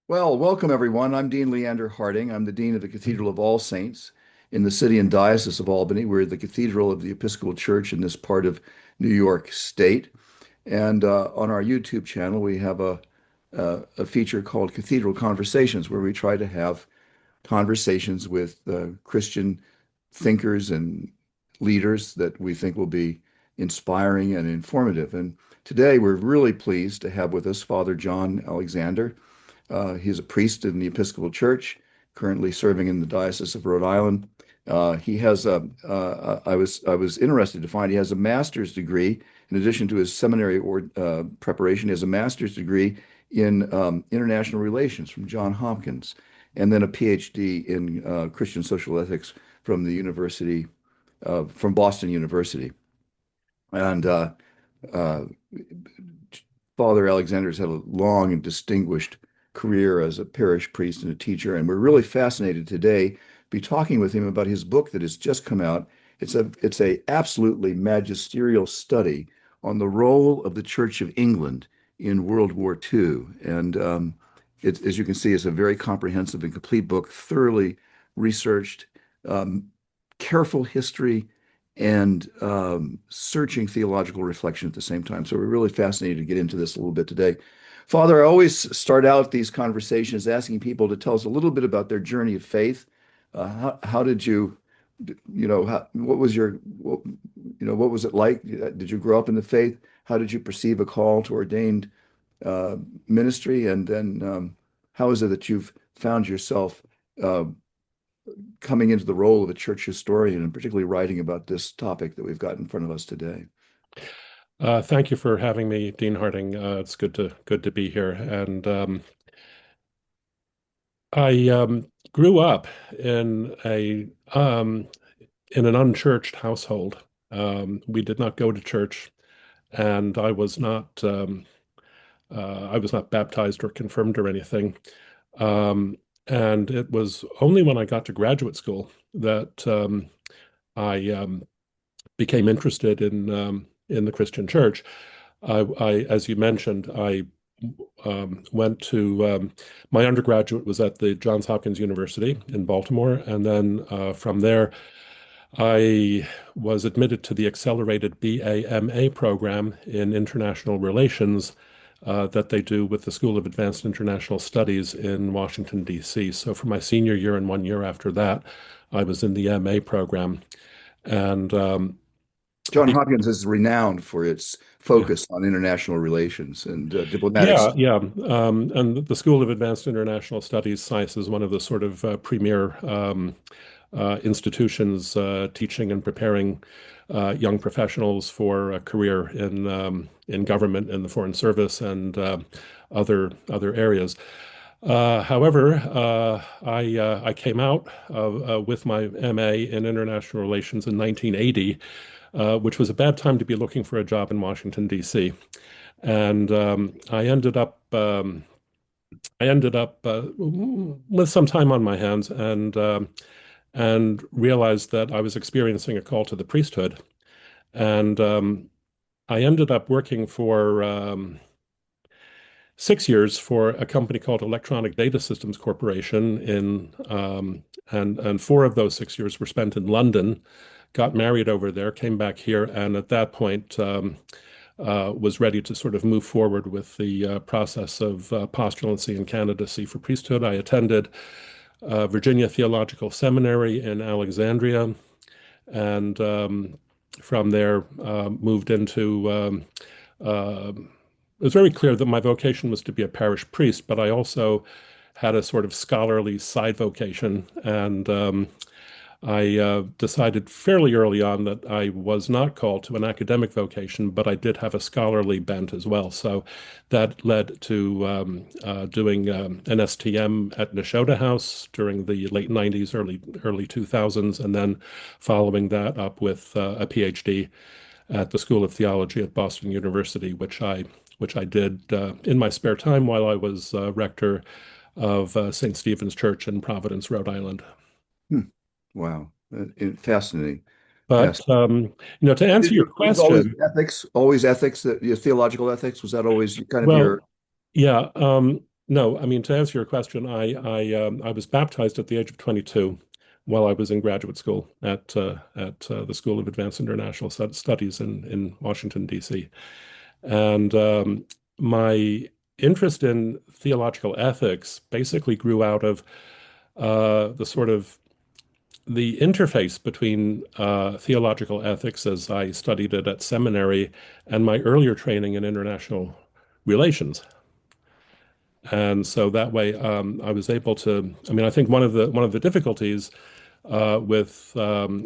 Well, welcome everyone. I'm Dean Leander Harding. I'm the Dean of the Cathedral of All Saints in the City and Diocese of Albany. We're the Cathedral of the Episcopal Church in this part of New York State. And on our YouTube channel, we have a feature called Cathedral Conversations, where we try to have conversations with Christian thinkers and leaders that we think will be inspiring and informative. And today we're really pleased to have with us Father John Alexander. He's a priest in the Episcopal Church, currently serving in the Diocese of Rhode Island. He has a, I was interested to find he has a master's degree. In addition to his seminary preparation, he has a master's degree in international relations from Johns Hopkins, and then a PhD in Christian social ethics from the University from Boston University. And uh, Father Alexander's had a long and distinguished career as a parish priest and a teacher, and we're really fascinated today to be talking with him about his book that has just come out. It's a absolutely magisterial study on the role of the Church of England in World War II, and as you can see, it's a very comprehensive and complete book, thoroughly researched, um, careful history, and searching theological reflection at the same time. So we're really fascinated to get into this a little bit today. Father, I always start out these conversations asking people to tell us a little bit about their journey of faith. How did you, what was what was it like? Did you grow up in the faith? How did you perceive a call to ordained ministry? And then how is it that you've found yourself uh, coming into the role of a church historian and particularly writing about this topic that we've got in front of us today? Thank you for having me, Dean Harding. It's good to be here. And I grew up in a in an unchurched household. We did not go to church, and I was not baptized or confirmed or anything. And it was only when I got to graduate school that I became interested in the Christian church. As you mentioned, I went to my undergraduate was at the Johns Hopkins University in Baltimore, and then from there, I was admitted to the accelerated BA/MA program in international relations that they do with the School of Advanced International Studies in Washington, D.C. So for my senior year and 1 year after that, I was in the MA program. And John be- Hopkins is renowned for its yeah, focus on international relations and diplomatic. yeah. And the School of Advanced International Studies, SAIS, is one of the sort of premier institutions teaching and preparing young professionals for a career in government and the foreign service and other areas. However, I came out with my MA in international relations in 1980, which was a bad time to be looking for a job in Washington, D.C. And I ended up with some time on my hands and realized that I was experiencing a call to the priesthood. And I ended up working for 6 years for a company called Electronic Data Systems Corporation and 4 of those 6 years were spent in London. Got married over there, came back here, and at that point was ready to sort of move forward with the process of postulancy and candidacy for priesthood. I attended Virginia Theological Seminary in Alexandria, and from there moved into. It was very clear that my vocation was to be a parish priest, but I also had a sort of scholarly side vocation, and I decided fairly early on that I was not called to an academic vocation, but I did have a scholarly bent as well. So that led to doing an STM at Nashotah House during the late 90s, early 2000s, and then following that up with a PhD at the School of Theology at Boston University, which I did in my spare time while I was rector of St. Stephen's Church in Providence, Rhode Island. Hmm. Wow. Fascinating. But Fascinating. to answer your Was always question, ethics, always ethics, that your theological ethics, was that always kind of well, your yeah, No, I mean, to answer your question, I was baptized at the age of 22 while I was in graduate school at the School of Advanced International Studies in Washington, D.C. And my interest in theological ethics basically grew out of the sort of the interface between theological ethics as I studied it at seminary and my earlier training in international relations. And so that way, I was able to. I mean, I think one of the difficulties with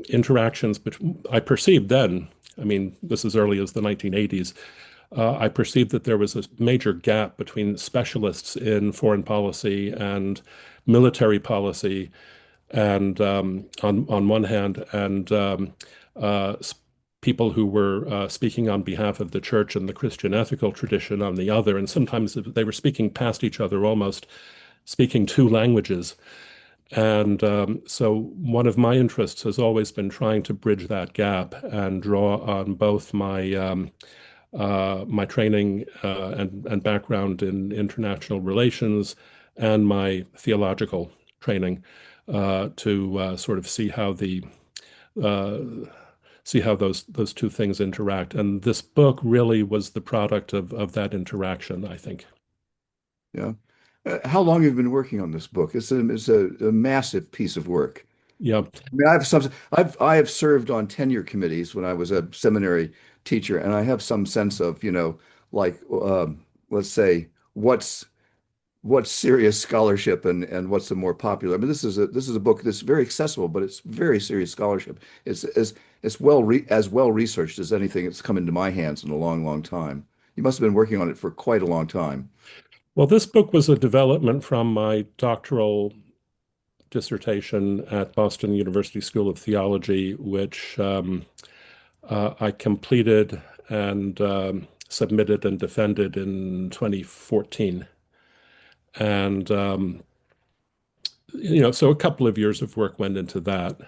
interactions between I perceived then. I mean, this as early as the 1980s. I perceived that there was a major gap between specialists in foreign policy and military policy, and on one hand, and people who were speaking on behalf of the church and the Christian ethical tradition on the other, and sometimes they were speaking past each other, almost speaking two languages. And so one of my interests has always been trying to bridge that gap and draw on both my training and background in international relations and my theological training to sort of uh, see how those two things interact. And this book really was the product of that interaction, I think. Yeah. How long have you been working on this book? It's a massive piece of work. Yeah. I mean, I have served on tenure committees when I was a seminary teacher, and I have some sense of, like let's say what's serious scholarship and what's the more popular. I mean, this is a book that's very accessible, but it's very serious scholarship. It's as well researched as anything that's come into my hands in a long, long time. You must have been working on it for quite a long time. Well, this book was a development from my doctoral dissertation at Boston University School of Theology, which I completed and submitted and defended in 2014. And so a couple of years of work went into that.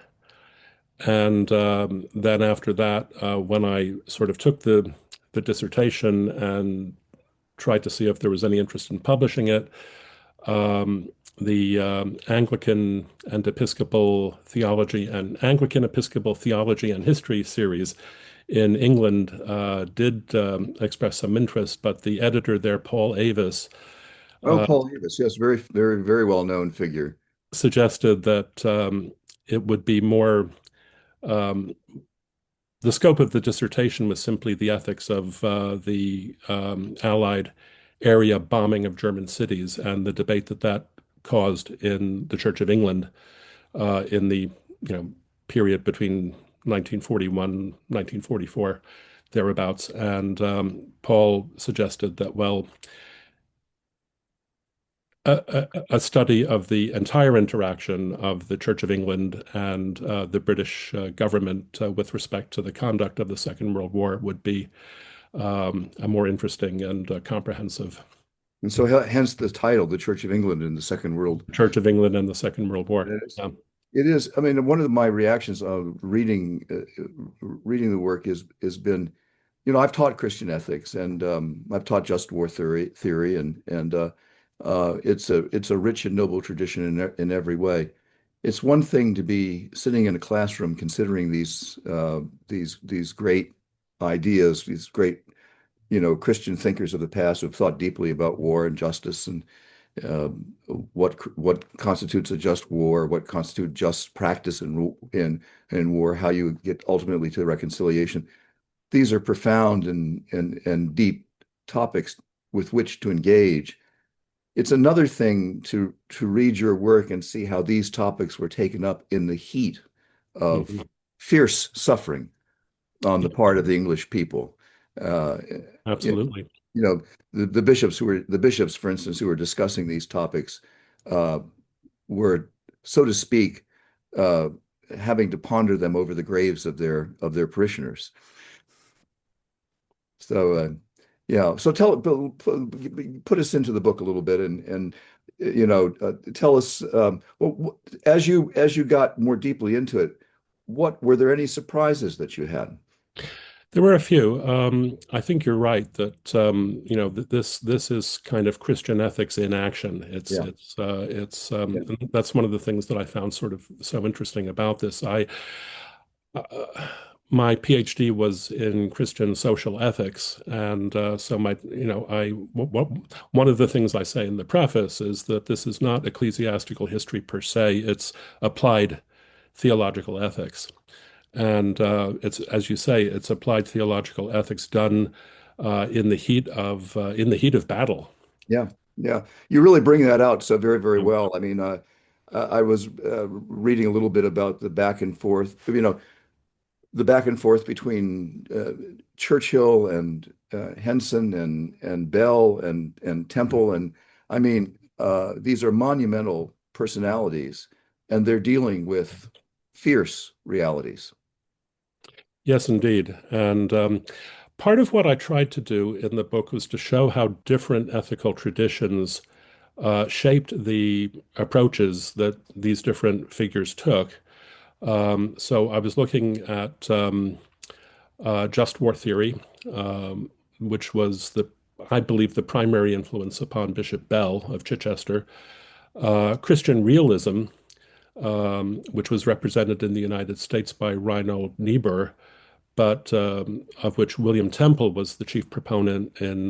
And then after that, when I sort of took the dissertation and tried to see if there was any interest in publishing it, the Anglican Episcopal Theology and History series in England did express some interest, but the editor there, Paul Avis, Oh, uh, Paul Davis, yes, very, very, very well known figure. suggested that it would be more. Um, the scope of the dissertation was simply the ethics of the Allied area bombing of German cities and the debate that caused in the Church of England in the period between 1941, 1944, thereabouts. And Paul suggested that, well, a study of the entire interaction of the Church of England and the British government with respect to the conduct of the Second World War would be a more interesting and comprehensive And so hence the title, The Church of England in the Second World. Church of England and the Second World War. It is. Yeah. It is. I mean, one of my reactions of reading the work has been, I've taught Christian ethics and I've taught just war theory and it's a rich and noble tradition in every way. It's one thing to be sitting in a classroom considering these great ideas, these great Christian thinkers of the past who have thought deeply about war and justice and uh, what constitutes a just war, what constitutes just practice in war, how you get ultimately to reconciliation. These are profound and deep topics with which to engage. It's another thing to read your work and see how these topics were taken up in the heat of Mhm. fierce suffering on the part of the English people. Uh, you Absolutely. know, the bishops, for instance, who were discussing these topics, uh, were, so to speak, uh, having to ponder them over the graves of their parishioners. So, yeah. So put us into the book a little bit and tell us well, as you got more deeply into it, what were there any surprises that you had? There were a few. I think you're right that that this is kind of Christian ethics in action. Yeah, yeah, and that's one of the things that I found sort of so interesting about this. I My PhD was in Christian social ethics, and so my you know I one of the things I say in the preface is that this is not ecclesiastical history per se. It's applied theological ethics. And it's, as you say, it's applied theological ethics done in the heat of battle. yeah, yeah. You really bring that out so very, very well. I mean, I was reading a little bit about the back and forth, the back and forth between Churchill and Henson and Bell and Temple, and I mean, these are monumental personalities, and they're dealing with fierce realities. Yes, indeed. And part of what I tried to do in the book was to show how different ethical traditions shaped the approaches that these different figures took. So I was looking at just war theory, which was I believe, the primary influence upon Bishop Bell of Chichester. Christian realism, which was represented in the United States by Reinhold Niebuhr, but of which William Temple was the chief proponent in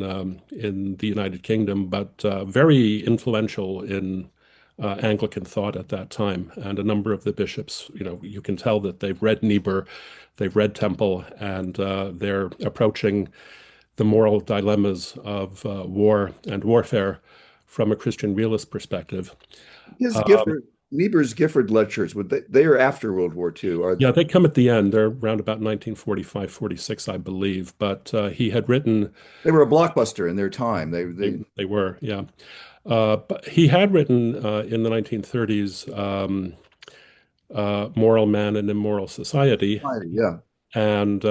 the United Kingdom, but very influential in Anglican thought at that time. And a number of the bishops, you can tell that they've read Niebuhr, they've read Temple, and they're approaching the moral dilemmas of war and warfare from a Christian realist perspective. His Um, Gifford, Niebuhr's Gifford lectures, they are after World War II, are yeah, they come at the end. They're around about 1945, 46, I believe. But he had written, they were a blockbuster in their time. they were, yeah. But he had written in the 1930s, Moral Man and Immoral Society, yeah. and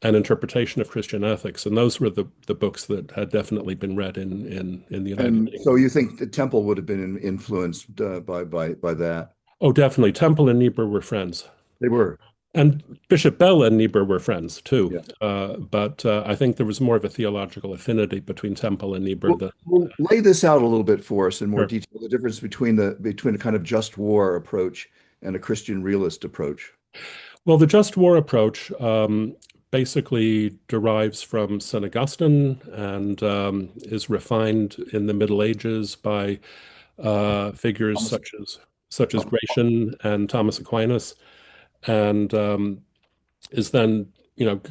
an interpretation of Christian ethics. And those were the books that had definitely been read in the United And so Kingdom. you think the Temple would have been influenced by that? Oh, definitely. Temple and Niebuhr were friends. They were. And Bishop Bell and Niebuhr were friends too. Yeah. But I think there was more of a theological affinity between Temple and Niebuhr Well, than we'll lay this out a little bit for us in more her. detail, the difference between a kind of just war approach and a Christian realist approach. Well, the just war approach basically derives from St. Augustine and is refined in the Middle Ages by figures Thomas, such as Thomas. Gratian and Thomas Aquinas, and is then,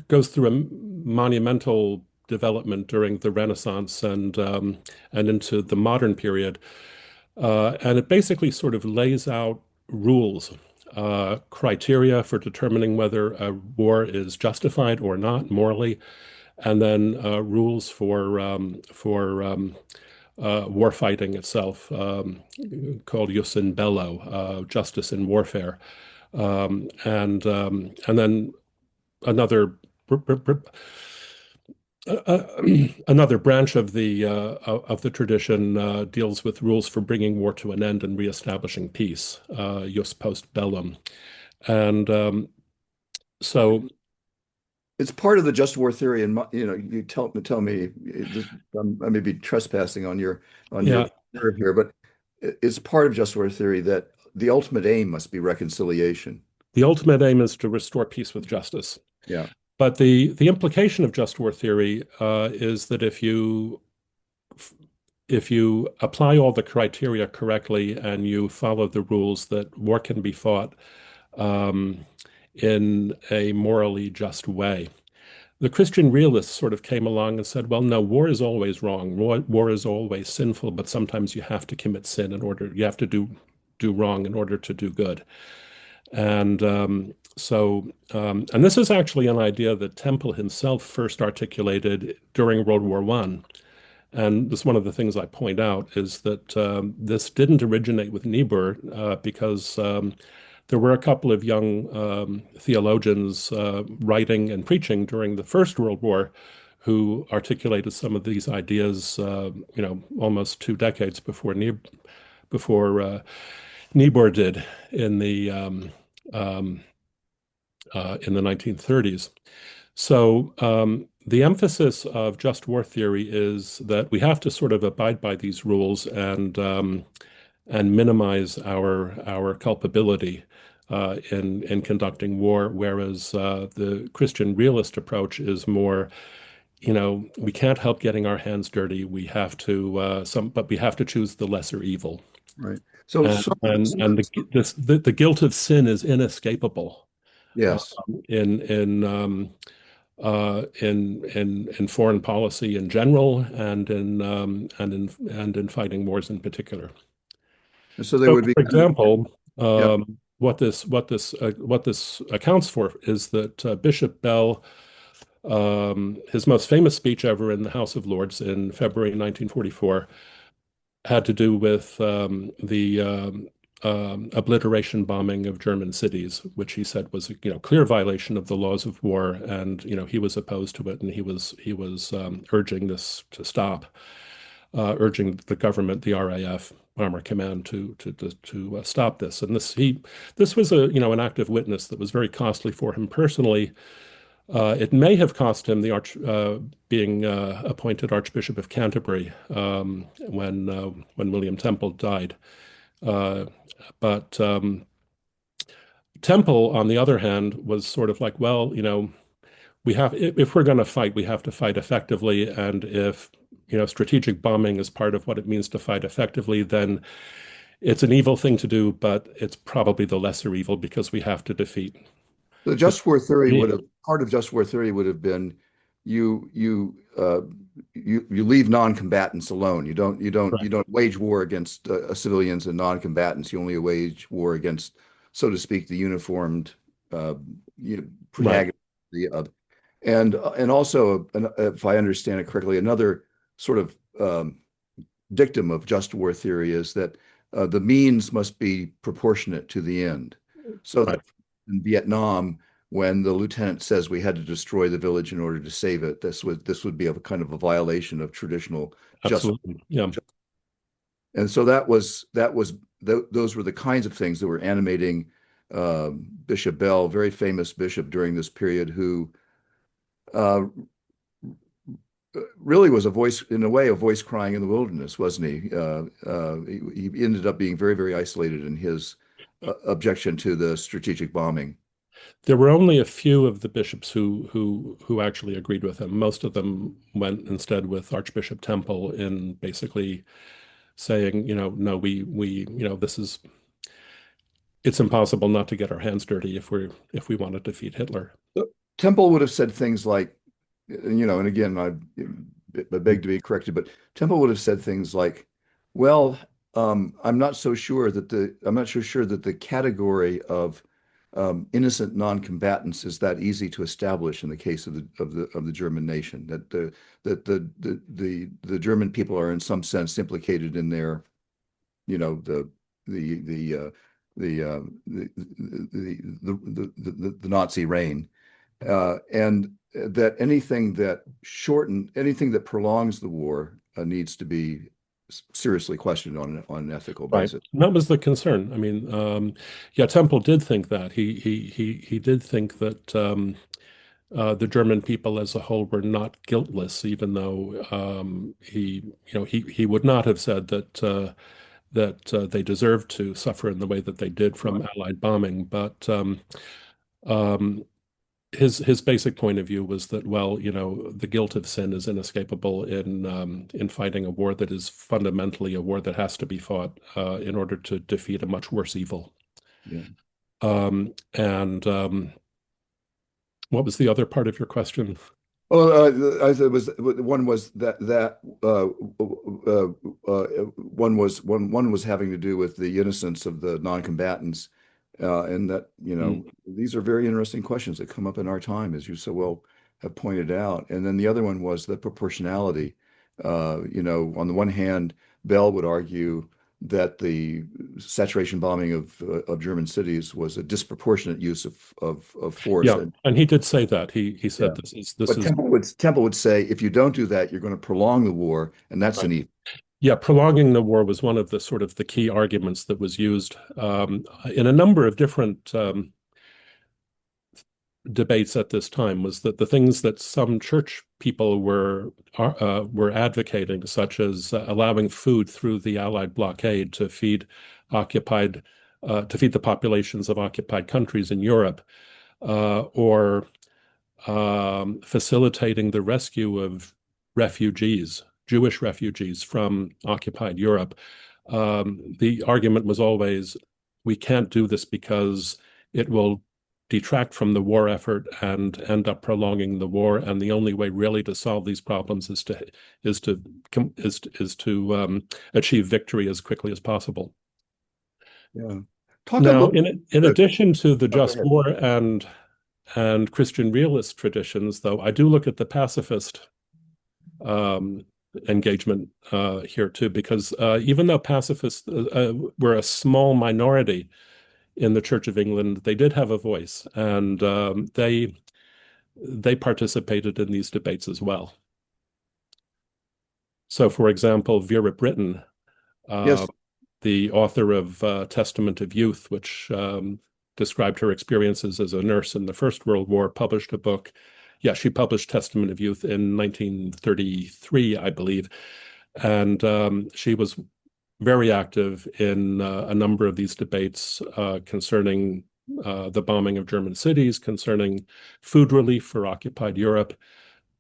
goes through a monumental development during the Renaissance and into the modern period. And it basically sort of lays out rules, criteria for determining whether a war is justified or not morally, and then rules for war fighting itself, called jus in bello, justice in warfare, and then another another branch of the tradition deals with rules for bringing war to an end and reestablishing peace, jus post bellum, and so It's part of the just war theory, and you tell me this, I may be trespassing on your yeah, curve here, but it's part of just war theory that the ultimate aim must be reconciliation. the ultimate aim is to restore peace with justice. Yeah. But the implication of just war theory is that if you apply all the criteria correctly and you follow the rules, that war can be fought um, in a morally just way. The Christian realists sort of came along and said, well, no, war is always wrong. War is always sinful, but sometimes you have to commit sin you have to do wrong in order to do good. And and this is actually an idea that Temple himself first articulated during World War I. And this one of the things I point out is that this didn't originate with Niebuhr because there were a couple of young theologians writing and preaching during the First World War who articulated some of these ideas, almost 2 decades before Niebuhr did in the um, in the 1930s. So the emphasis of just war theory is that we have to sort of abide by these rules and minimize our culpability in conducting war, whereas the Christian realist approach is more, we can't help getting our hands dirty. We have to but we have to choose the lesser evil, Right. So, and so, and the guilt of sin is inescapable uh, yes. in foreign policy in general and in fighting wars in particular. And so they So, would be for kind of, example, yeah. what this accounts for is that Bishop Bell, his most famous speech ever in the House of Lords in February 1944, had to do with the obliteration bombing of German cities, which he said was a clear violation of the laws of war, and he was opposed to it, and he was urging this to stop, urging the government, the RAF, Armor Command, to stop this. And this was an active witness that was very costly for him personally. It may have cost him the being appointed Archbishop of Canterbury when William Temple died. Uh, but Temple, on the other hand, was sort of like, well, if we're going to fight, we have to fight effectively, and if strategic bombing is part of what it means to fight effectively, then it's an evil thing to do, but it's probably the lesser evil because we have to defeat The the just war theory would enemy. have part of just war theory would have been you you you leave non-combatants alone. You Right, don't wage war against civilians and non-combatants. You only wage war against, so to speak, the uniformed uh, right, protagonist. The and also, if I understand it correctly, another sort of dictum of just war theory is that the means must be proportionate to the end. So that right. in Vietnam, when the lieutenant says we had to destroy the village in order to save it, this would be a kind of a violation of traditional just. Absolutely. Yeah. And so those were the kinds of things that were animating Bishop Bell, very famous bishop during this period, who uh, really was a voice, in a way, a voice crying in the wilderness, wasn't he? He ended up being very, very isolated in his objection to the strategic bombing. There were only a few of the bishops who actually agreed with him. Most of them went instead with Archbishop Temple in basically saying, no, it's impossible not to get our hands dirty if we want to defeat Hitler. Temple would have said things like, and again, I beg to be corrected, but Temple would have said things like, "Well, I'm not so sure that the category of innocent non-combatants is that easy to establish in the case of the German nation. That the German people are in some sense implicated in their, the the uh, the Nazi reign, and that anything that prolongs the war needs to be seriously questioned on an ethical Right. basis." And that was the concern. I mean, yeah, Temple did think that. He did think that the German people as a whole were not guiltless, even though he would not have said that they deserved to suffer in the way that they did from Right. Allied bombing. But um, his basic point of view was that, well, the guilt of sin is inescapable in fighting a war that is fundamentally a war that has to be fought in order to defeat a much worse evil. Yeah. And what was the other part of your question? Well, I said was one was that one was having to do with the innocence of the non-combatants, and that Mm, these are very interesting questions that come up in our time, as you so well have pointed out. And then the other one was the proportionality. On the one hand, Bell would argue that the saturation bombing of German cities was a disproportionate use of force, yeah, and and he did say that. He yeah. said this But is Temple would say if you don't do that, you're going to prolong the war, and that's an right. evil. Yeah, prolonging the war was one of the sort of the key arguments that was used in a number of different debates at this time was that the things that some church people were advocating, such as allowing food through the Allied blockade occupied to feed the populations of occupied countries in Europe, or facilitating the rescue of refugees, Jewish refugees from occupied Europe. The argument was always, we can't do this because it will detract from the war effort and end up prolonging the war. And the only way really to solve these problems is to achieve victory as quickly as possible. Yeah. Talk a Now, little in bit. addition to the Oh, go just ahead. war and Christian realist traditions, though, I do look at the pacifist um, engagement here too, because even though pacifists were a small minority in the Church of England, they did have a voice, and they participated in these debates as well. So, for example, Vera Brittain, uh, Yes. the author of Testament of Youth, which described her experiences as a nurse in the First World War, published a book. Yeah, she published Testament of Youth in 1933, I believe. And she was very active in a number of these debates concerning the bombing of German cities, concerning food relief for occupied Europe,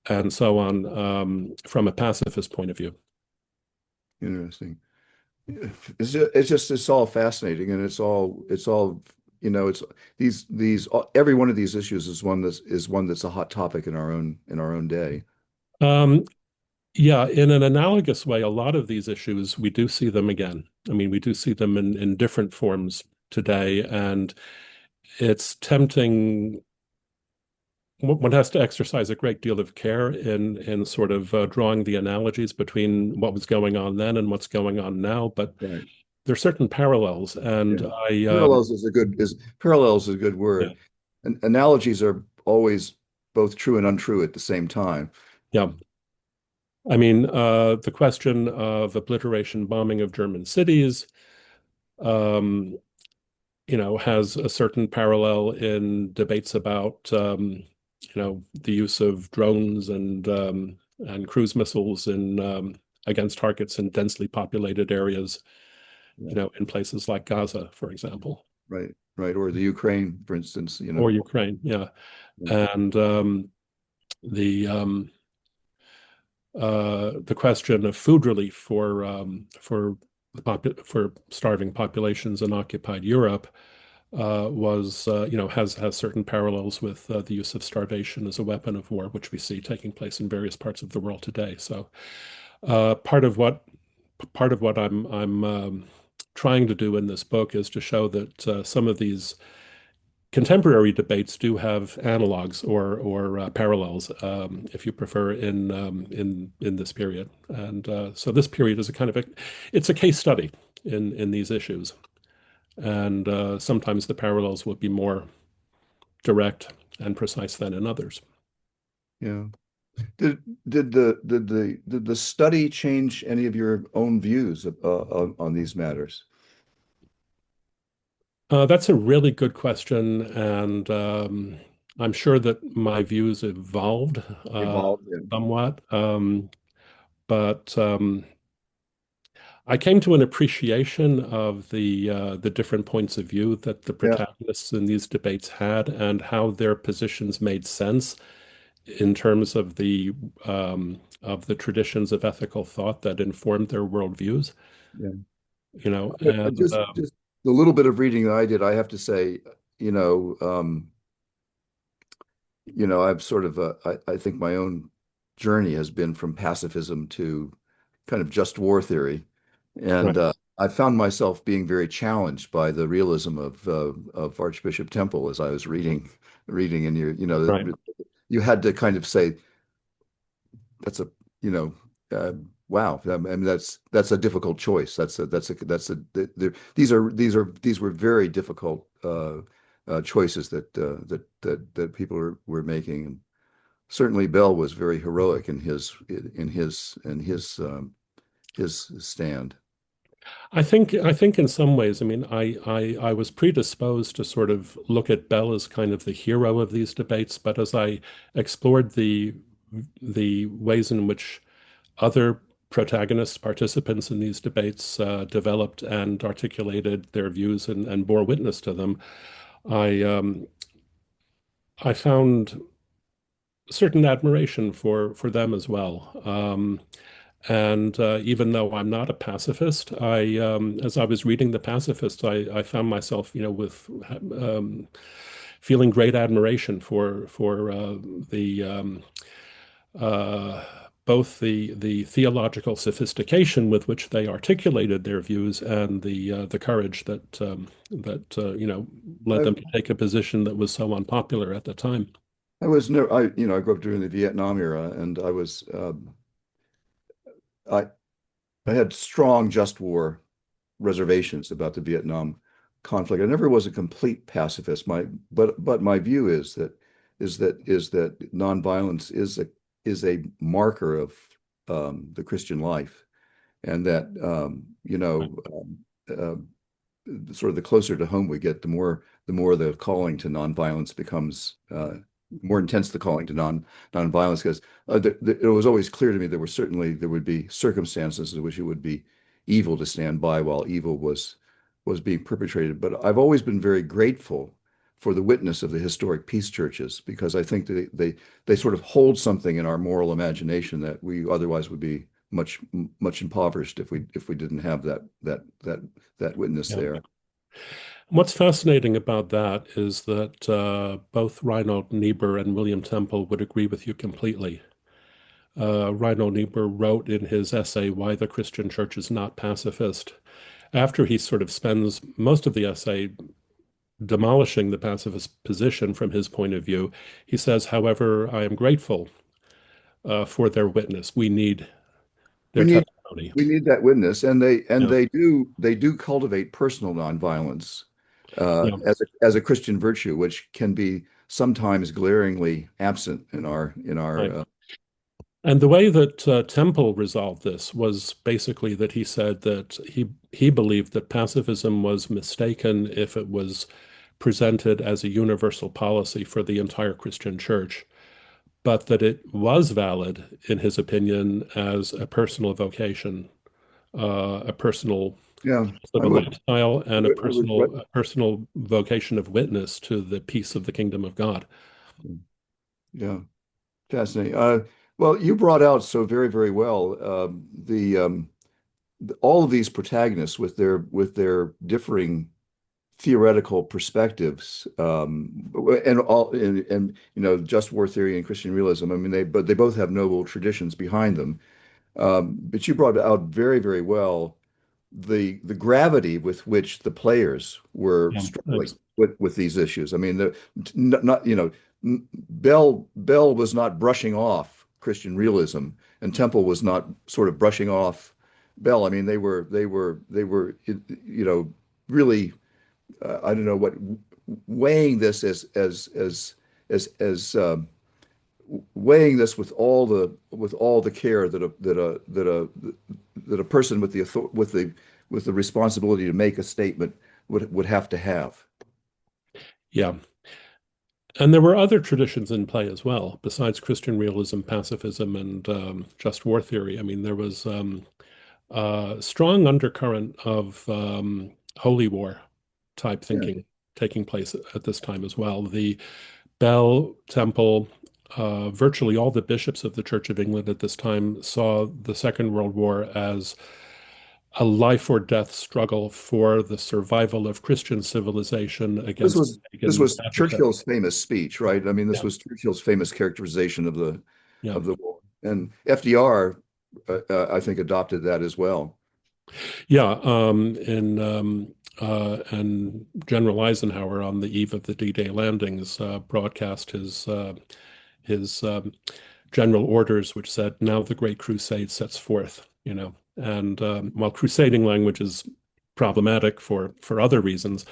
and so on, from a pacifist point of view. Interesting. It's all fascinating, and it's all it's every one of these issues is one that's a hot topic in our own day. Um, yeah, in an analogous way, a lot of these issues, we do see them again. I mean, we do see them in different forms today, and it's tempting. One has to exercise a great deal of care in sort of drawing the analogies between what was going on then and what's going on now. But Right. there are certain parallels, and Yeah. I Parallels is a good yeah, word. And analogies are always both true and untrue at the same time. yeah. I mean, the question of obliteration, bombing of German cities, um, has a certain parallel in debates about, the use of drones and cruise missiles against targets in densely populated areas, Yeah. in places like Gaza, for example, Right. Right. Or the Ukraine, for instance, or Ukraine. Yeah, Yeah. and the the question of food relief for starving populations in occupied Europe has certain parallels with the use of starvation as a weapon of war, which we see taking place in various parts of the world today. So uh, part of what part of what I'm trying to do in this book is to show that some of these contemporary debates do have analogs or parallels, if you prefer, in this period. And so this period is it's a case study in these issues. And sometimes the parallels will be more direct and precise than in others. Yeah. Did the study change any of your own views on these matters? That's a really good question, and I'm sure that my views evolved Evolved? Yeah. somewhat, but I came to an appreciation of the different points of view that the Yeah. protagonists in these debates had, and how their positions made sense in terms of the traditions of ethical thought that informed their worldviews. Yeah. And Just the little bit of reading that I did, I have to say, you know, um, I've sort of, I think my own journey has been from pacifism to kind of just war theory, and right, I found myself being very challenged by the realism of Archbishop Temple as I was reading, and right. you had to kind of say that's a you know wow. I mean, that's a difficult choice. These were very difficult choices that people were making. And certainly Bell was very heroic in his stand. I think in some ways, I mean, I was predisposed to sort of look at Bell as kind of the hero of these debates, but as I explored the ways in which other protagonists, participants in these debates, developed and articulated their views and bore witness to them, I I found certain admiration for them as well. And even though I'm not a pacifist, as I was reading the pacifists, I found myself, with feeling great admiration for the uh, both the theological sophistication with which they articulated their views and the courage that led I, them to take a position that was so unpopular at the time. I was never, I grew up during the Vietnam era, and I, I had strong just war reservations about the Vietnam conflict. I never was a complete pacifist. But my view is that nonviolence is a marker of the Christian life, and that sort of the closer to home we get, the more the calling to nonviolence becomes more intense. The calling to nonviolence, because it was always clear to me there would be circumstances in which it would be evil to stand by while evil was being perpetrated. But I've always been very grateful for the witness of the historic peace churches, because I think they sort of hold something in our moral imagination that we otherwise would be much impoverished if we didn't have that witness Yeah. there. What's fascinating about that is that both Reinhold Niebuhr and William Temple would agree with you completely. Reinhold Niebuhr wrote in his essay, Why the Christian Church is Not Pacifist, after he sort of spends most of the essay demolishing the pacifist position from his point of view. He says, however, I am grateful for their witness. We need We their need testimony. we need that witness, and they and Yeah, they do cultivate personal nonviolence yeah, as a Christian virtue, which can be sometimes glaringly absent in our right. And the way that Temple resolved this was basically that he said that he believed that pacifism was mistaken if it was presented as a universal policy for the entire Christian church, but that it was valid, in his opinion, as a personal vocation, a personal Yeah, sort I of a would lifestyle, I and a would, I would personal a personal vocation of witness to the peace of the kingdom of God. yeah, fascinating. Well, you brought out so very, very well all of these protagonists with their differing theoretical perspectives, and just war theory and Christian realism. I mean, they both have noble traditions behind them. But you brought out very, very well the gravity with which the players were Yeah, struggling thanks. with these issues. I mean, not Bell was not brushing off Christian realism, and Temple was not sort of brushing off Bell. I mean, they were really, I don't know what, weighing this as weighing this with all the care that a person with the responsibility to make a statement would have to have. Yeah. And there were other traditions in play as well, besides Christian realism, pacifism, and just war theory. I mean, there was a strong undercurrent of holy war type Yeah. thinking taking place at this time as well. The Bell Temple, virtually all the bishops of the Church of England at this time saw the Second World War as a life or death struggle for the survival of Christian civilization This against was this pagan was advocates. Churchill's famous speech, right? I mean, this Yeah, was Churchill's famous characterization of the yeah. of the war, and FDR, I think, adopted that as well. Yeah, and General Eisenhower on the eve of the D-Day landings broadcast his general orders, which said, "Now the Great Crusade sets forth." And while crusading language is problematic for other reasons,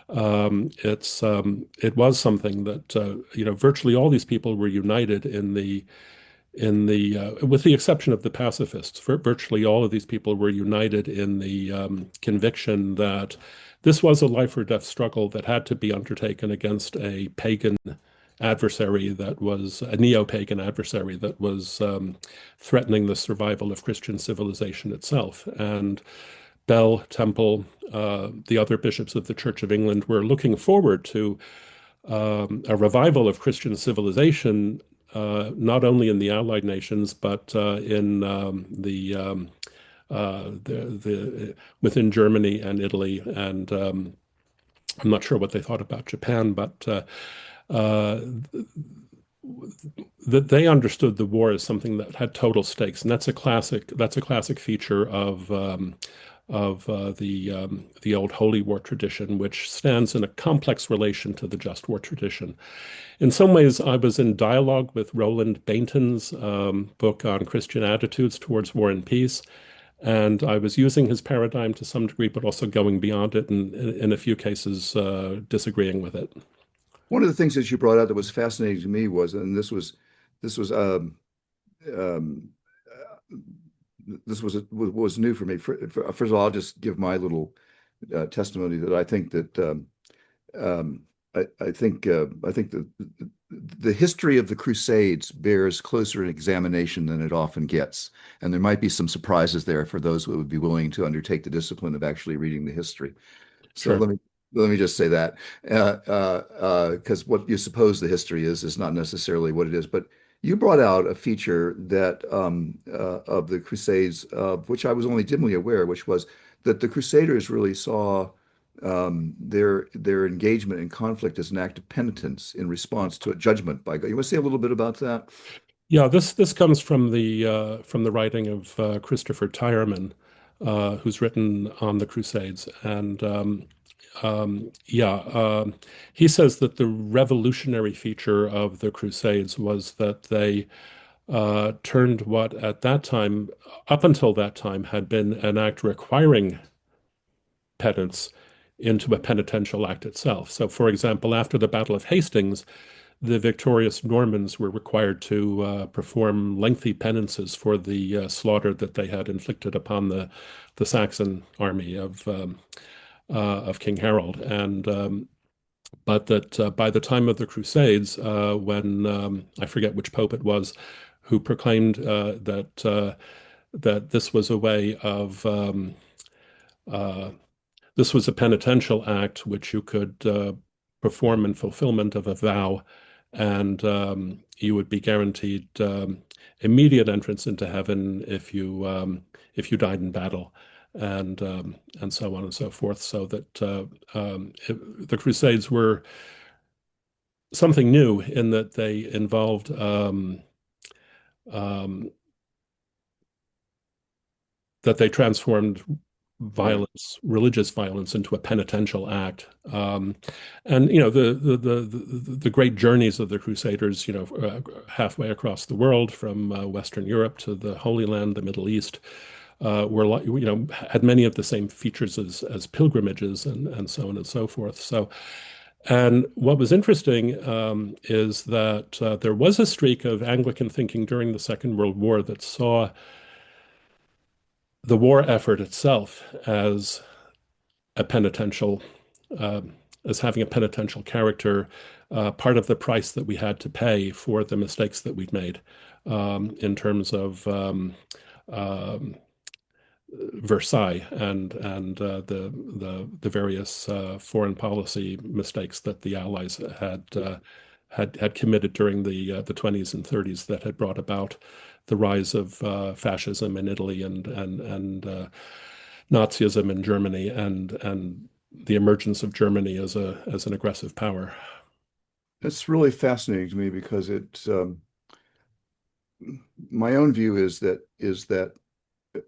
it was something that virtually all these people were united with the exception of the pacifists. Virtually all of these people were united in the conviction that this was a life or death struggle that had to be undertaken against a pagan adversary that was a neo-pagan adversary that was threatening the survival of Christian civilization itself. And Bell, Temple, the other bishops of the Church of England were looking forward to a revival of Christian civilization, not only in the Allied nations, but in within Germany and Italy. And I'm not sure what they thought about Japan, but uh, that they understood the war as something that had total stakes, and that's a classic feature of the old Holy War tradition, which stands in a complex relation to the just war tradition. In some ways, I was in dialogue with Roland Bainton's book on Christian attitudes towards war and peace, and I was using his paradigm to some degree, but also going beyond it, and in a few cases, disagreeing with it. One of the things that you brought out that was fascinating to me was, and this was um, was new for me. First of all, I'll just give my little testimony that I think that um, I think the history of the Crusades bears closer an examination than it often gets, and there might be some surprises there for those who would be willing to undertake the discipline of actually reading the history. So Sure. let me just say that because what you suppose the history is not necessarily what it is. But you brought out a feature that of the Crusades, which I was only dimly aware, which was that the Crusaders really saw their engagement in conflict as an act of penitence in response to a judgment by God. You want to say a little bit about that? Yeah, this comes from the writing of Christopher Tyerman, who's written on the Crusades, and yeah, he says that the revolutionary feature of the Crusades was that they turned what at that time, up until that time, had been an act requiring penance into a penitential act itself. So, for example, after the Battle of Hastings, the victorious Normans were required to perform lengthy penances for the slaughter that they had inflicted upon the Saxon army of King Harold, and but that by the time of the Crusades, when I forget which pope it was, who proclaimed that this was a way of uh, this was a penitential act which you could perform in fulfillment of a vow, and you would be guaranteed immediate entrance into heaven if you died in battle, and so on and so forth. So that the Crusades were something new in that they involved um, that they transformed Right. violence, religious violence, into a penitential act. And you know the great journeys of the Crusaders, halfway across the world from Western Europe to the Holy Land, the Middle East, were had many of the same features as pilgrimages and so on and so forth. So. And what was interesting is that there was a streak of Anglican thinking during the Second World War that saw the war effort itself as a penitential, uh, as having a penitential character, part of the price that we had to pay for the mistakes that we'd made in terms of um, Versailles and the various foreign policy mistakes that the Allies had committed during the 20s and 30s that had brought about the rise of fascism in Italy and Nazism in Germany and the emergence of Germany as an aggressive power. It's really fascinating to me because my own view is that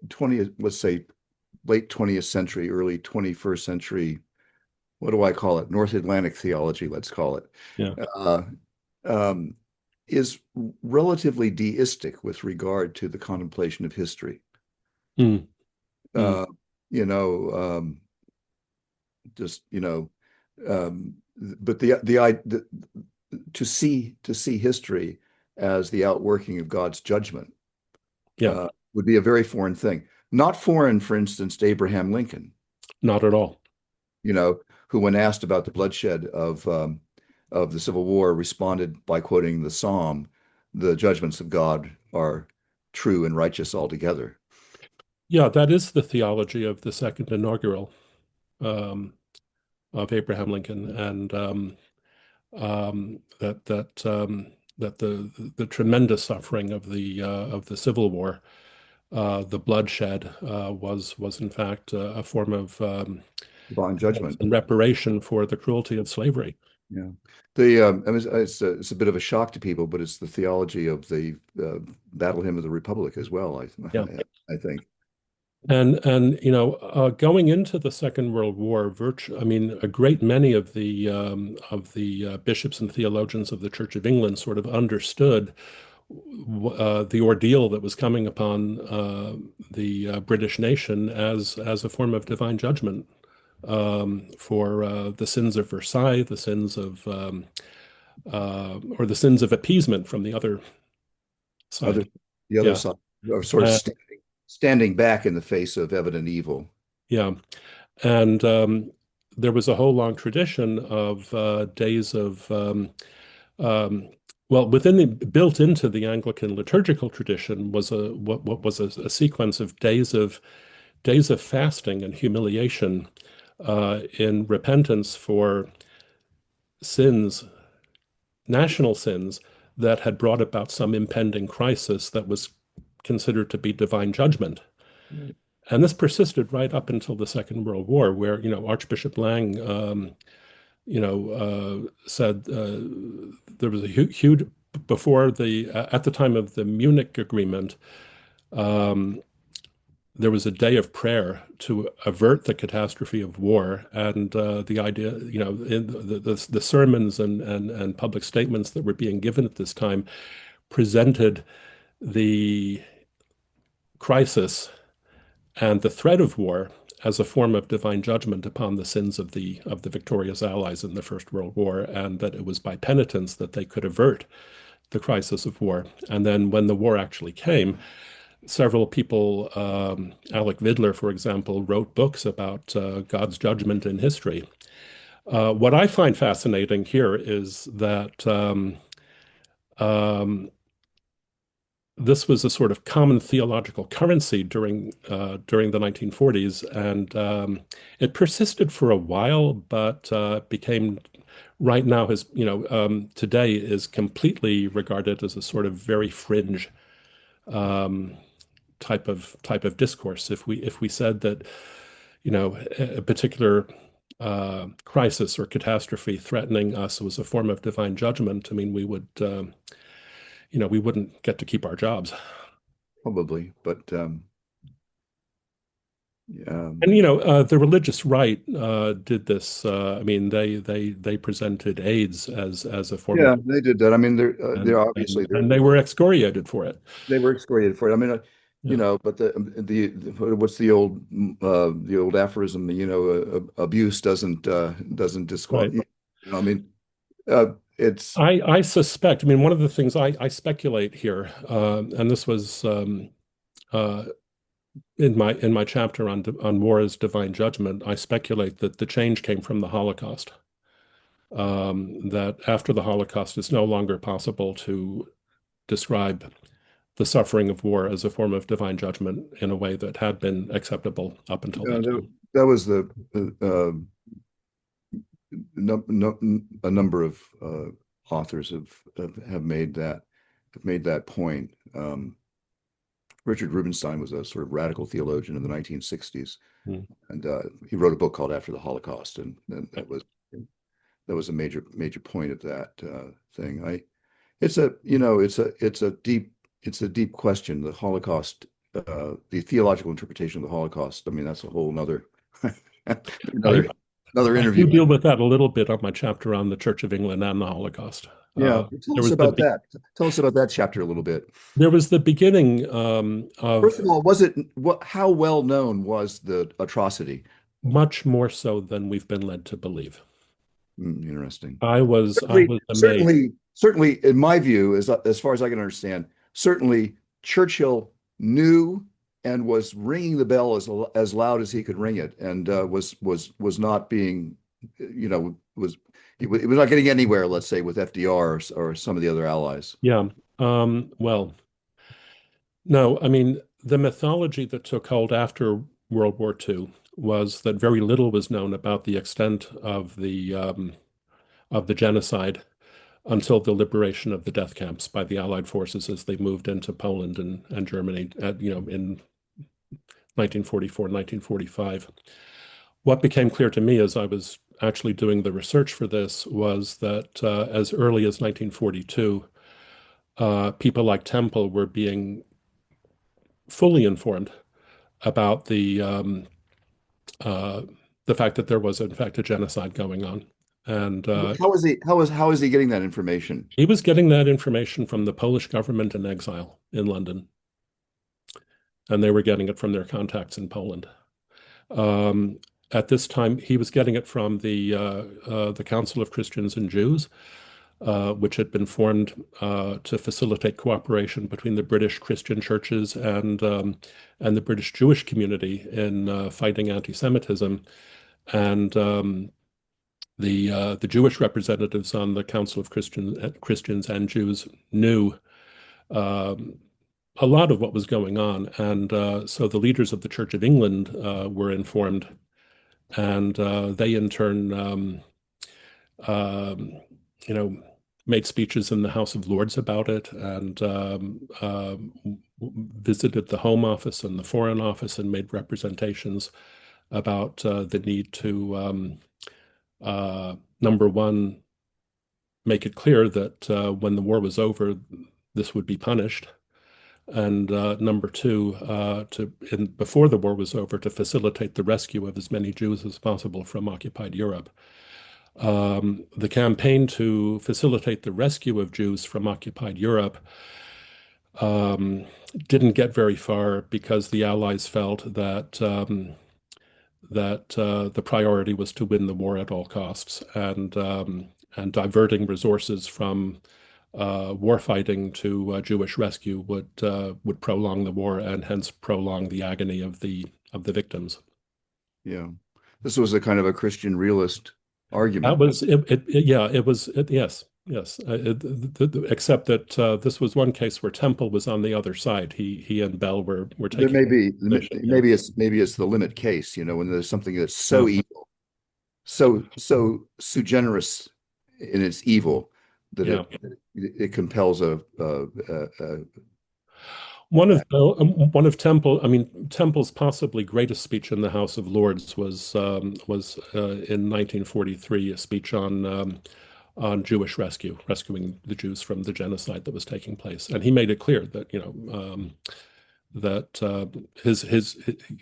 20th, let's say late 20th century, early 21st century, what do I call it? North Atlantic theology, let's call it, Yeah. uh, um, is relatively deistic with regard to the contemplation of history. Mm, mm, Uh, you know, just but the to see history as the outworking of God's judgment Yeah, would be a very foreign thing. Not foreign, for instance, to Abraham Lincoln, not at all. you know, who, when asked about the bloodshed of the Civil War, responded by quoting the Psalm, "The judgments of God are true and righteous altogether." Yeah, that is the theology of the second inaugural um, of Abraham Lincoln, and that the tremendous suffering of the Civil War, the bloodshed, was in fact a form of Divine judgment. reparation for the cruelty of slavery. Yeah. I mean, it's a bit of a shock to people, but it's the theology of the Battle Hymn of the Republic as well, Yeah. I think. And going into the Second World War, I mean, a great many of the bishops and theologians of the Church of England sort of understood the ordeal that was coming upon the British nation as a form of divine judgment for the sins of Versailles, the sins of or the sins of appeasement from the other Other side. the other Yeah. side are sort of Uh, standing back in the face of evident evil. yeah. And there was a whole long tradition of days of, um, well, built into the Anglican liturgical tradition was what was a sequence of days of fasting and humiliation in repentance for sins, national sins that had brought about some impending crisis that was considered to be divine judgment. Right. And this persisted right up until the Second World War, where, Archbishop Lang, said there was a huge, before at the time of the Munich Agreement, um, there was a day of prayer to avert the catastrophe of war. And the idea, in the sermons and public statements that were being given at this time presented the crisis and the threat of war as a form of divine judgment upon the sins of the victorious allies in the First World War, and that it was by penitence that they could avert the crisis of war. And then when the war actually came, several people, Alec Vidler, for example, wrote books about God's judgment in history. What I find fascinating here is that um, this was a sort of common theological currency during the 1940s, and it persisted for a while, but became right now today is completely regarded as a sort of very fringe um, type of discourse. If we said that a particular crisis or catastrophe threatening us was a form of divine judgment, I mean, we wouldn't get to keep our jobs. Probably, but And the religious right did this. I mean, they presented AIDS as a form of, yeah, they did that. I mean, they're and obviously and they were excoriated for it. they were excoriated for it. I mean, Yeah, but what's the old aphorism? Abuse doesn't right. disqualify. I mean, it's I suspect. I mean, one of the things I speculate here, and this was uh, in my chapter on war as divine judgment. I speculate that the change came from the Holocaust. That after the Holocaust, it's no longer possible to describe the suffering of war as a form of divine judgment in a way that had been acceptable up until that that, time. that was the no, no, a number of authors have made that point. Richard Rubinstein was a sort of radical theologian in the 1960s, Mm. and he wrote a book called After the Holocaust, and that was a major point of that thing. It's a deep question. The Holocaust, the theological interpretation of the Holocaust. I mean, that's a whole another I, another another I interview. do deal with that a little bit on my chapter on the Church of England and the Holocaust. Yeah, tell There us was about that. Tell us about that chapter a little bit. there was the beginning First of of all, was it how well known was the atrocity? much more so than we've been led to believe. Interesting. I was Certainly, amazed. certainly, certainly, in my view, as far as I can understand, certainly Churchill knew and was ringing the bell as loud as he could ring it, and was not being, was he was not getting anywhere, let's say, with FDR or some of the other allies. Yeah. Well, no, I mean, the mythology that took hold after World War II was that very little was known about the extent of the genocide until the liberation of the death camps by the Allied forces as they moved into Poland and Germany in 1944, 1945. What became clear to me as I was actually doing the research for this was that as early as 1942, people like Temple were being fully informed about uh, the fact that there was in fact a genocide going on, and How is he getting that information? he was getting that information from the Polish government in exile in London, and they were getting it from their contacts in Poland. Um, at this time, he was getting it from the Council of Christians and Jews, which had been formed to facilitate cooperation between the British Christian churches and the British Jewish community in fighting anti-Semitism. And the Jewish representatives on the Council of Christians and Jews knew um, a lot of what was going on, and so the leaders of the Church of England were informed, and they in turn, um, you know, made speeches in the House of Lords about it, and visited the Home Office and the Foreign Office, and made representations about the need to number one, make it clear that when the war was over, this would be punished. And number two, before the war was over, to facilitate the rescue of as many Jews as possible from occupied Europe. The campaign to facilitate the rescue of Jews from occupied Europe didn't get very far because the Allies felt that the priority was to win the war at all costs, and diverting resources from war fighting to Jewish rescue would prolong the war and hence prolong the agony of the victims. Yeah, this was a kind of a Christian realist That argument. was yeah, it was yes, yes. Except that this was one case where Temple was on the other side. He and Bell were There taking may be position. Yeah, maybe it's the limit case, when there's something that's so yeah. evil, so sui generis in its evil that Yeah. it compels a One of Temple, I mean, Temple's possibly greatest speech in the House of Lords was in 1943, a speech on Jewish rescue, rescuing the Jews from the genocide that was taking place, and he made it clear that that he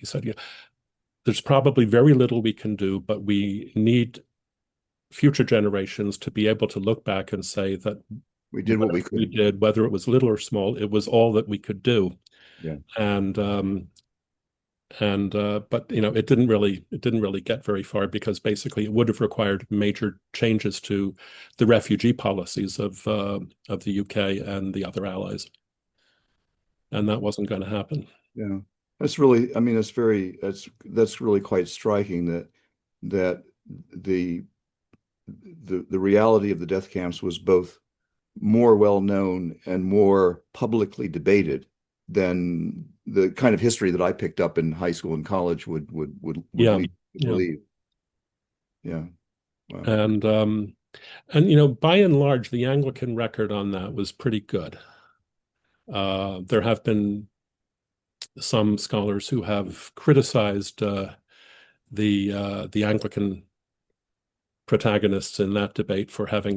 said, there's probably very little we can do, but we need future generations to be able to look back and say that we did what we whatever we could. did, whether it was little or small, it was all that we could do. Yeah. And but it didn't really get very far because basically it would have required major changes to the refugee policies of the UK and the other allies, and that wasn't going to happen. Yeah. That's really, I mean, that's really quite striking that the the reality of the death camps was both more well known and more publicly debated than the kind of history that I picked up in high school and college would Yeah, lead you to yeah, believe. Yeah. Wow. and by and large, the Anglican record on that was pretty good. There have been some scholars who have criticized the Anglican protagonists in that debate for having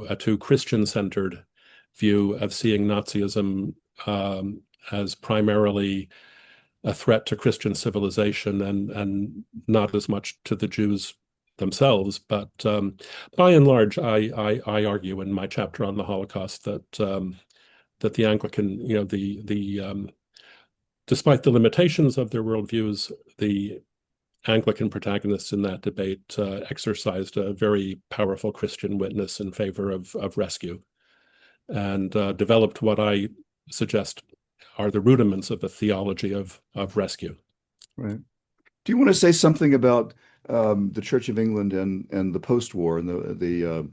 a too Christian-centered view of seeing Nazism as primarily a threat to Christian civilization and not as much to the Jews themselves. But by and large, I argue in my chapter on the Holocaust that the Anglican, despite the limitations of their worldviews, the Anglican protagonists in that debate exercised a very powerful Christian witness in favor of rescue. and developed what I suggest are the rudiments of a theology of rescue. Right. Do you want to say something about the Church of England and the post-war and the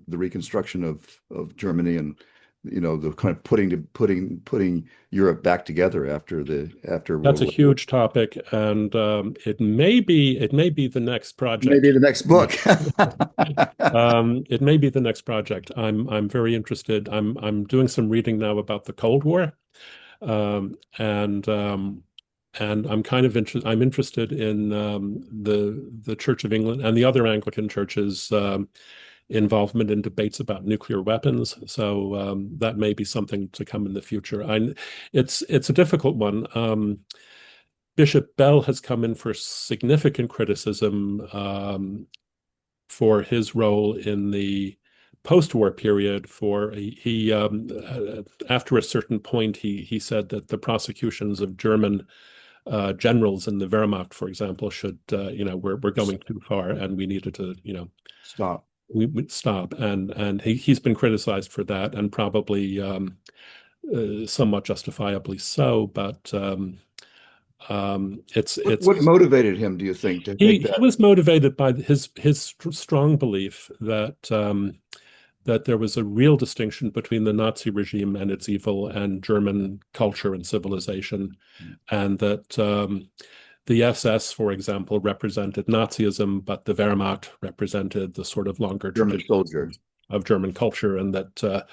reconstruction of Germany and the kind of putting Europe back together after That's World a War II? huge topic, and it may be the next Maybe project. the next book. It may be the next project. I'm very interested. I'm doing some reading now about the Cold War, um, and um, and I'm kind of interested. I'm interested in the Church of England and the other Anglican churches' involvement in debates about nuclear weapons. So that may be something to come in the future. It's a difficult one. Bishop Bell has come in for significant criticism for his role in the post-war period. For he after a certain point, he said that the prosecutions of German generals in the Wehrmacht, for example, should we're going too far, and we needed to Stop. we would stop. And he's been criticized for that, and probably somewhat justifiably so. But it's What motivated him, do you think, to he take he that? was motivated by his strong belief that that there was a real distinction between the Nazi regime and its evil and German culture and civilization, and that the SS, for example, represented Nazism, but the Wehrmacht represented the sort of longer German soldier. traditions of German culture, and that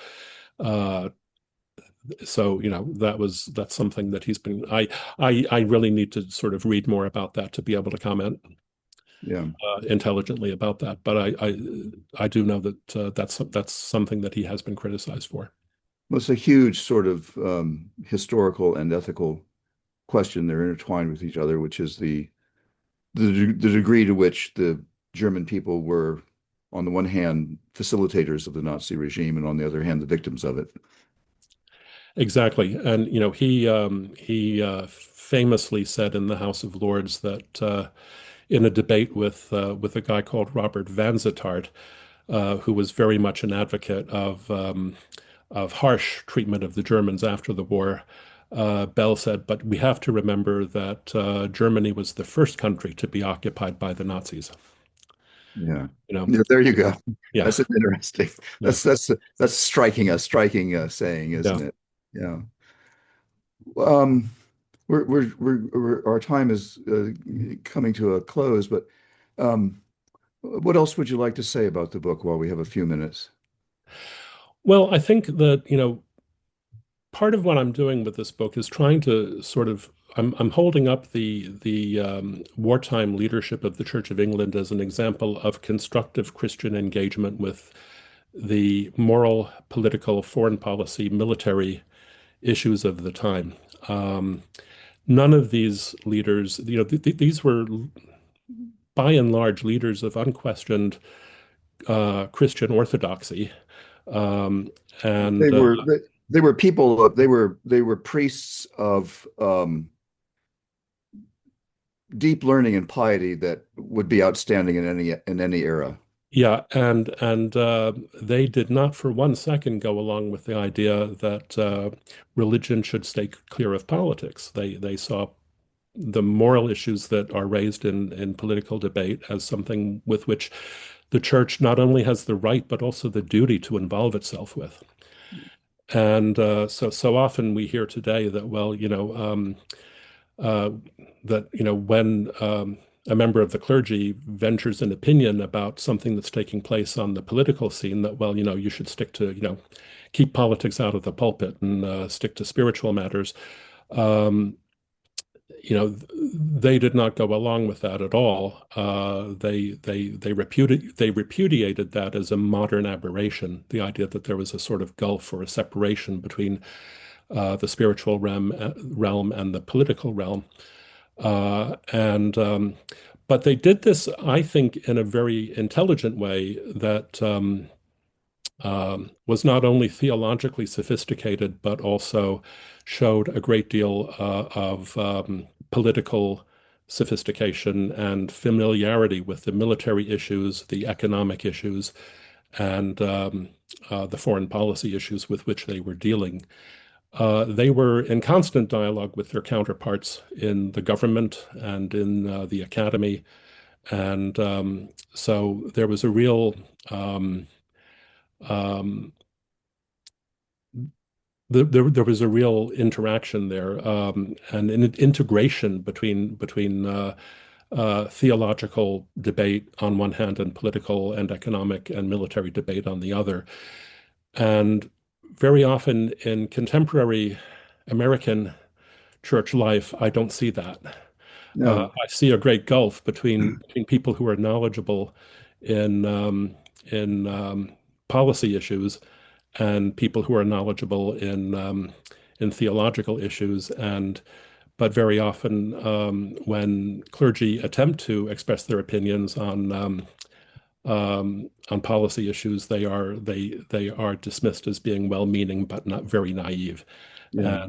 uh, so that's something that he's been. I really need to sort of read more about that to be able to comment Yeah. intelligently about that. But I do know that that's something that he has been criticized for. Well, it's a huge sort of historical and ethical question. They're intertwined with each other, which is the degree to which the German people were, on the one hand, facilitators of the Nazi regime, and on the other hand, the victims of it. Exactly, and he famously said in the House of Lords that in a debate with a guy called Robert Vansittart, who was very much an advocate of harsh treatment of the Germans after the war. Bell said, but we have to remember that Germany was the first country to be occupied by the Nazis. Yeah. You know, Yeah, there you go. yeah, That's an interesting. yeah, That's striking saying, yeah. isn't it? Yeah. Um, our time is coming to a close, but um, what else would you like to say about the book while we have a few minutes? Well, I think that, part of what I'm doing with this book is trying to sort of I'm holding up the wartime leadership of the Church of England as an example of constructive Christian engagement with the moral, political, foreign policy, military issues of the time. Um, None of these leaders, these were by and large leaders of unquestioned Christian orthodoxy, um, They and were they were people. They were priests of deep learning and piety that would be outstanding in any era. yeah, and they did not for one second go along with the idea that religion should stay clear of politics. They saw the moral issues that are raised in political debate as something with which the church not only has the right but also the duty to involve itself with. And so often we hear today that, well, uh, that when a member of the clergy ventures an opinion about something that's taking place on the political scene, that, well, you should stick to keep politics out of the pulpit and stick to spiritual matters. Um, they did not go along with that at all. They repudiated that as a modern aberration, the idea that there was a sort of gulf or a separation between the spiritual realm and the political realm. And But they did this, I think, in a very intelligent way that was not only theologically sophisticated, but also showed a great deal of political sophistication and familiarity with the military issues, the economic issues, and the foreign policy issues with which they were dealing. They were in constant dialogue with their counterparts in the government and in the academy. And so there was a real um, there was a real interaction there, and an integration between theological debate on one hand and political and economic and military debate on the other. And very often in contemporary American church life, I don't see that. No. I see a great gulf between people who are knowledgeable in policy issues and people who are knowledgeable in theological issues. And but very often, when clergy attempt to express their opinions on policy issues, they are dismissed as being well-meaning but not very naive, Yeah.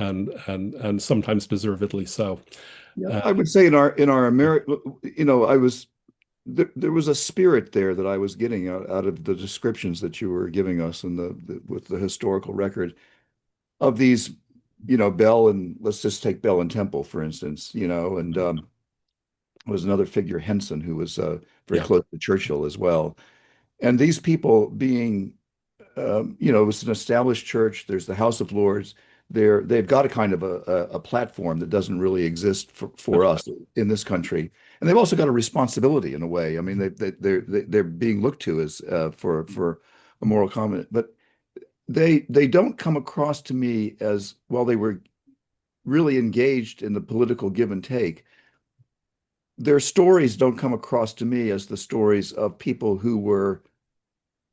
and sometimes deservedly so. Yeah. Uh, I would say in our America, I was there was a spirit there that I was getting out of the descriptions that you were giving us and with the historical record of these, Bell, and let's just take Bell and Temple, for instance, and was another figure, Henson, who was very yeah, close to Churchill as well. And these people being, it was an established church. There's the House of Lords. They've got a kind of a platform that doesn't really exist for that's us in this country, and they've also got a responsibility in a way. I mean, they're being looked to as for a moral comment, but they don't come across to me as, while they were really engaged in the political give and take, their stories don't come across to me as the stories of people who were,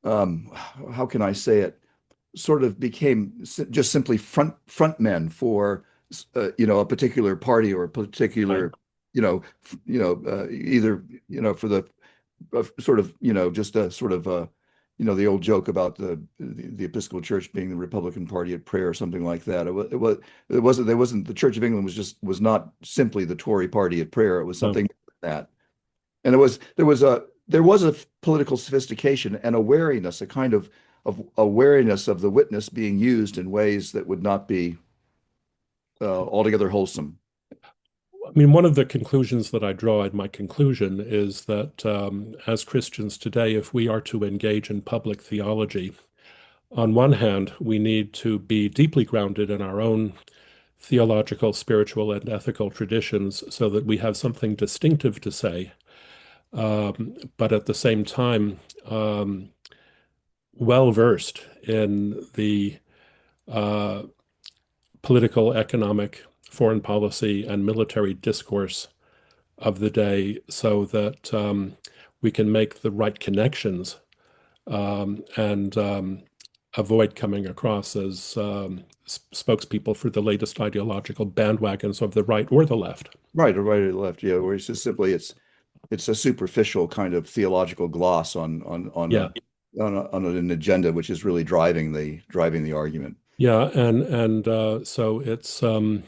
how can I say it, sort of became just simply front men for a particular party or a right. particular either for the sort of just a sort of the old joke about the Episcopal Church being the Republican Party at prayer or something like that. It wasn't the Church of England was not simply the Tory party at prayer. It was No. something like that. And there was a political sophistication and awareness, a kind of awareness of the witness being used in ways that would not be altogether wholesome. I mean, one of the conclusions that I draw in my conclusion is that as Christians today, if we are to engage in public theology, on one hand, we need to be deeply grounded in our own theological, spiritual, and ethical traditions so that we have something distinctive to say. But at the same time, well versed in the uh, political, economic, foreign policy, and military discourse of the day so that we can make the right connections and avoid coming across as spokespeople for the latest ideological bandwagons of the right or the left. Right, or right or left, yeah, where it's just simply it's a superficial kind of theological gloss Yeah. on an agenda which is really driving the argument. Yeah, and so it's and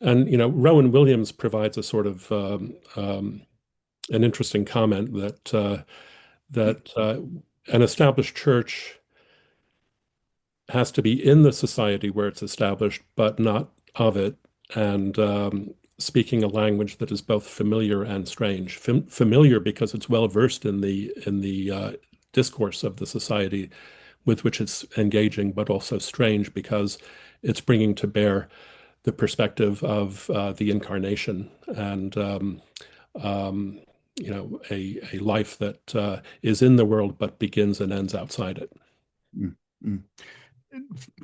Rowan Williams provides a sort of an interesting comment that an established church has to be in the society where it's established, but not of it, and speaking a language that is both familiar and strange. Familiar because it's well versed in the discourse of the society with which it's engaging, but also strange because it's bringing to bear the perspective of the incarnation and a life that is in the world but begins and ends outside it. Mm, mm.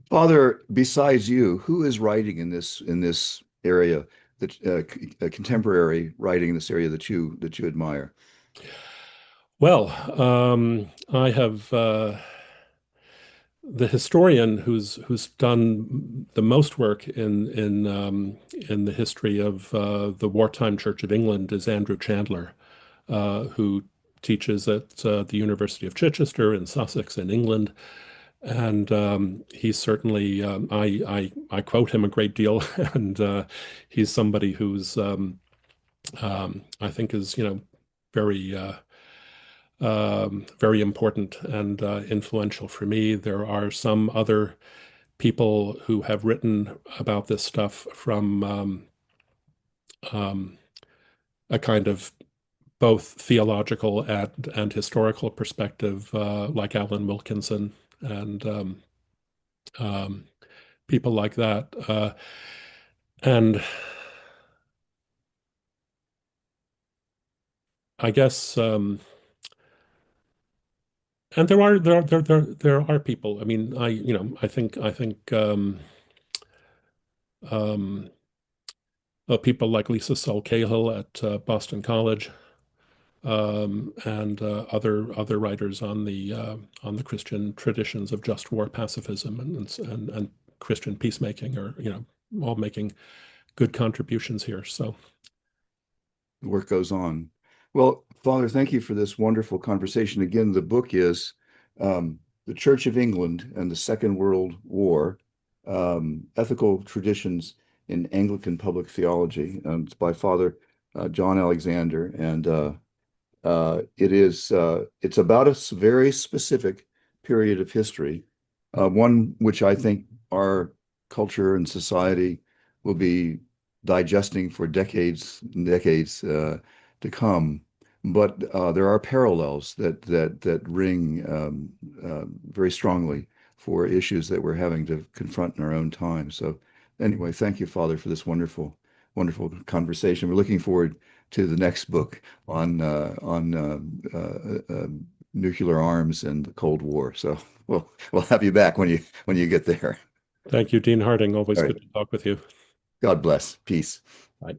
Father, besides you, who is writing in this area, that contemporary writing in this area that you admire? Well, I have the historian who's done the most work in the history of the wartime Church of England is Andrew Chandler, who teaches at the University of Chichester in Sussex in England. And he's certainly, I quote him a great deal, and he's somebody who's I think is very very important and influential for me. There are some other people who have written about this stuff from um, a kind of both theological and historical perspective, like Alan Wilkinson and um, people like that. And I guess, and there are people. I mean, um, people like Lisa Sol Cahill at Boston College, and other writers on the Christian traditions of just war, pacifism, and Christian peacemaking, are all making good contributions here. So The work goes on. Well, Father, thank you for this wonderful conversation. Again, the book is The Church of England and the Second World War, Ethical Traditions in Anglican Public Theology. It's by Father John Alexander, and it's about a very specific period of history, one which I think our culture and society will be digesting for decades and decades to come. But there are parallels that ring very strongly for issues that we're having to confront in our own time. So anyway, thank you, Father, for this wonderful conversation. We're looking forward to the next book on nuclear arms and the Cold War. So we'll have you back when you get there. thank you, Dean Harding. All Always right. good to talk with you. God bless. Peace. Bye.